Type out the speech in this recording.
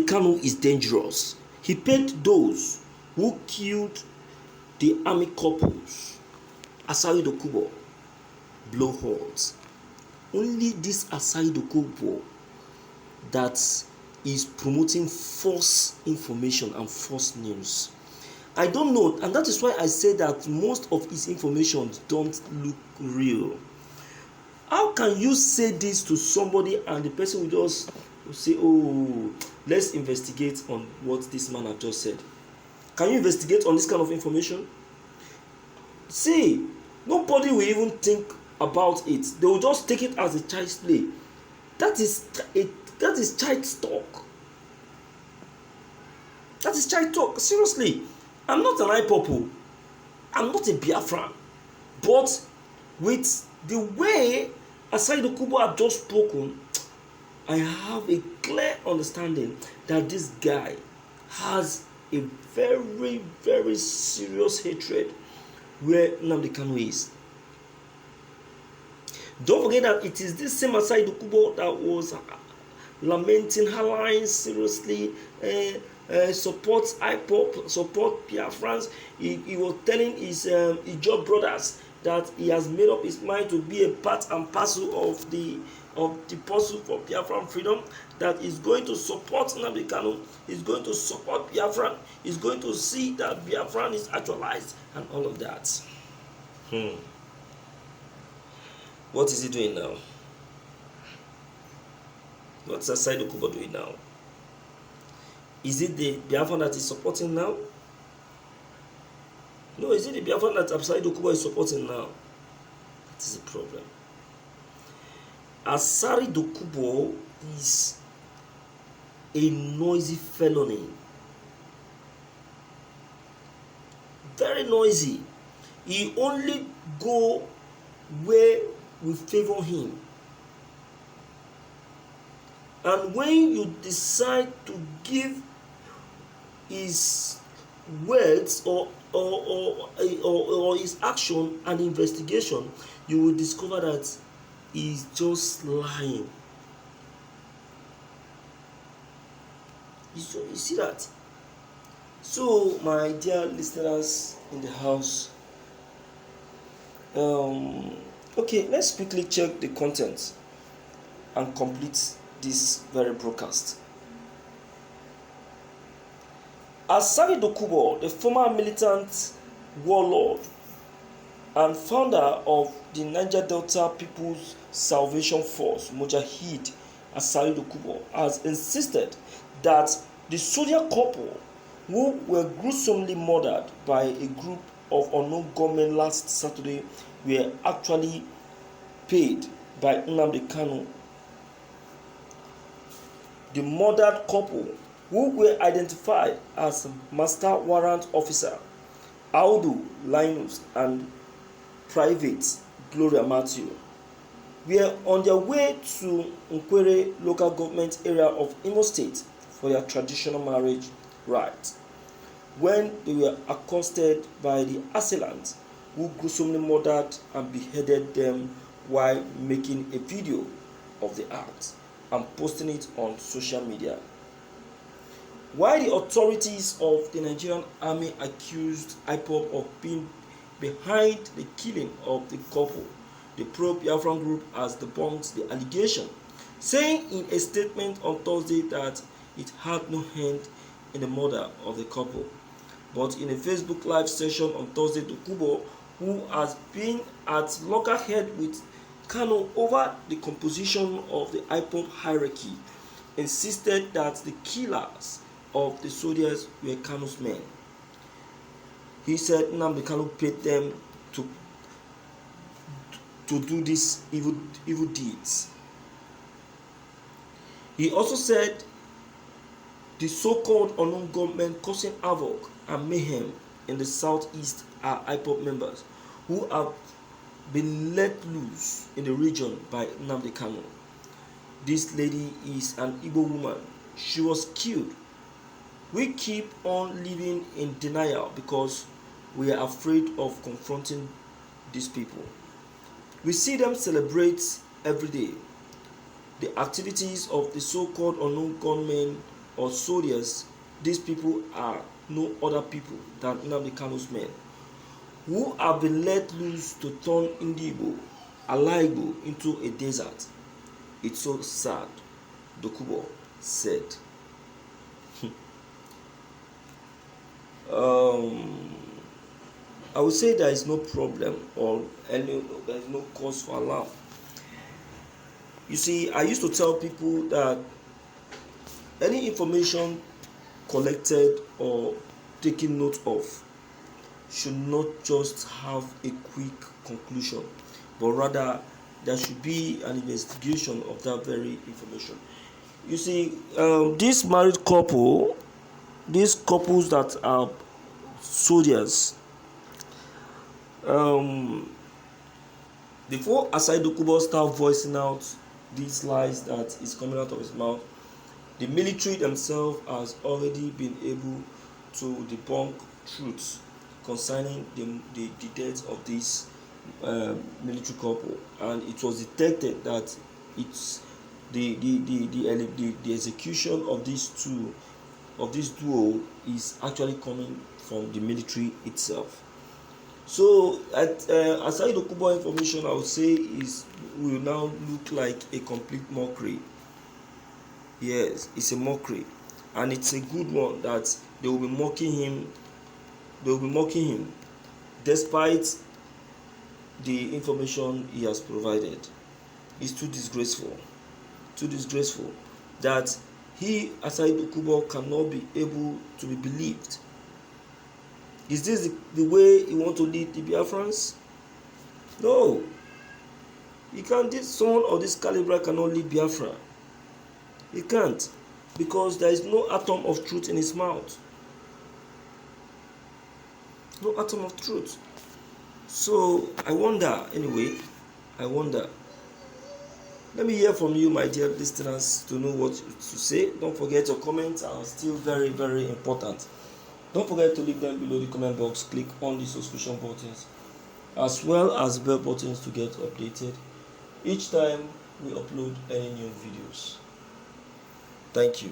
Kanu is dangerous. He paid those who killed the army couples, Asari Dokubo, blowhards. Only this Asari Dokubo that is promoting false information and false news. I don't know, and that is why I say that most of his information don't look real. How can you say this to somebody and the person will just say, oh, let's investigate on what this man has just said? Can you investigate on this kind of information? See, nobody will even think about it. They will just take it as a child's play. That is child's talk. That is child talk. Seriously, I'm not an IPOP. I'm not a Biafran. But with the way Asari Dokubo have just spoken, I have a clear understanding that this guy has a very, very serious hatred where Nnamdi Kanu is. Don't forget that it is this same Asari Dokubo that was lamenting Haline seriously, supports IPOP, support Biafrans. He was telling his Ijaw brothers that he has made up his mind to be a part and parcel of the pursuit for Biafran freedom, that is going to support Nnamdi Kanu, is going to support Biafran, is going to see that Biafran is actualized and all of that. What is he doing now? What's Asari Dokubo doing now? Is it the Biafran that is supporting now? No, is it the Biafran that Asari Dokubo is supporting now? That is the problem. Asari Dokubo is a noisy felony. Very noisy. He only go where we favor him. And when you decide to give his words or his action an investigation, you will discover that he's just lying. You see that? So, my dear listeners in the house, okay, let's quickly check the content and complete this very broadcast. Asari Dokubo, the former militant warlord and founder of the Niger Delta People's Salvation Force, Mujahid Asari Dokubo, has insisted that the soldier couple who were gruesomely murdered by a group of unknown gunmen last Saturday were actually paid by Nnamdi Kanu. The murdered couple, who were identified as Master Warrant Officer Audu Linus and Private Gloria Matthew, were on their way to Nkwere local government area of Imo State for their traditional marriage rites when they were accosted by the assailants, who gruesomely murdered and beheaded them while making a video of the act and posting it on social media. While the authorities of the Nigerian army accused IPOP of being behind the killing of the couple, the pro-Biafran group has debunked the allegation, saying in a statement on Thursday that it had no hand in the murder of the couple. But in a Facebook live session on Thursday, Dokubo, who has been at loggerhead with Kanu over the composition of the IPOP hierarchy, insisted that the killers of the soldiers were Kanu's men. He said Nnamdi Kanu paid them to do these evil deeds. He also said the so-called unknown gunmen causing havoc and mayhem in the southeast are IPOP members who have been let loose in the region by Nnamdi Kanu. This lady is an Igbo woman. She was killed. We keep on living in denial because we are afraid of confronting these people. We see them celebrate every day. The activities of the so-called unknown gunmen or soldiers, these people are no other people than Nnamdi Kanu's men, who have been let loose to turn Igbo, Igbo into a desert. It's so sad, Dokubo said. I would say there is no problem or there is no cause for alarm. You see, I used to tell people that any information collected or taken note of should not just have a quick conclusion, but rather there should be an investigation of that very information. You see, this married couple, these couples that are soldiers, before Asai Dokubo start voicing out these lies that is coming out of his mouth, the military themselves has already been able to debunk truths concerning the death of this military couple, and it was detected that it's the execution of these duo is actually coming from the military itself. So aside Dokubo information, I would say will now look like a complete mockery. Yes, it's a mockery, and it's a good one that they will be mocking him. They will be mocking him despite the information he has provided. It's too disgraceful that he, Asai Dokubo, cannot be able to be believed. Is this the way he want to lead the Biafrans? No. He can't. Someone of this caliber cannot lead Biafra. He can't, because there is no atom of truth in his mouth. No atom of truth. So I wonder, let me hear from you, my dear listeners, to know what to say. Don't forget, your comments are still very, very important. Don't forget to leave them below the comment box. Click on the subscription buttons as well as bell buttons to get updated each time we upload any new videos. Thank you.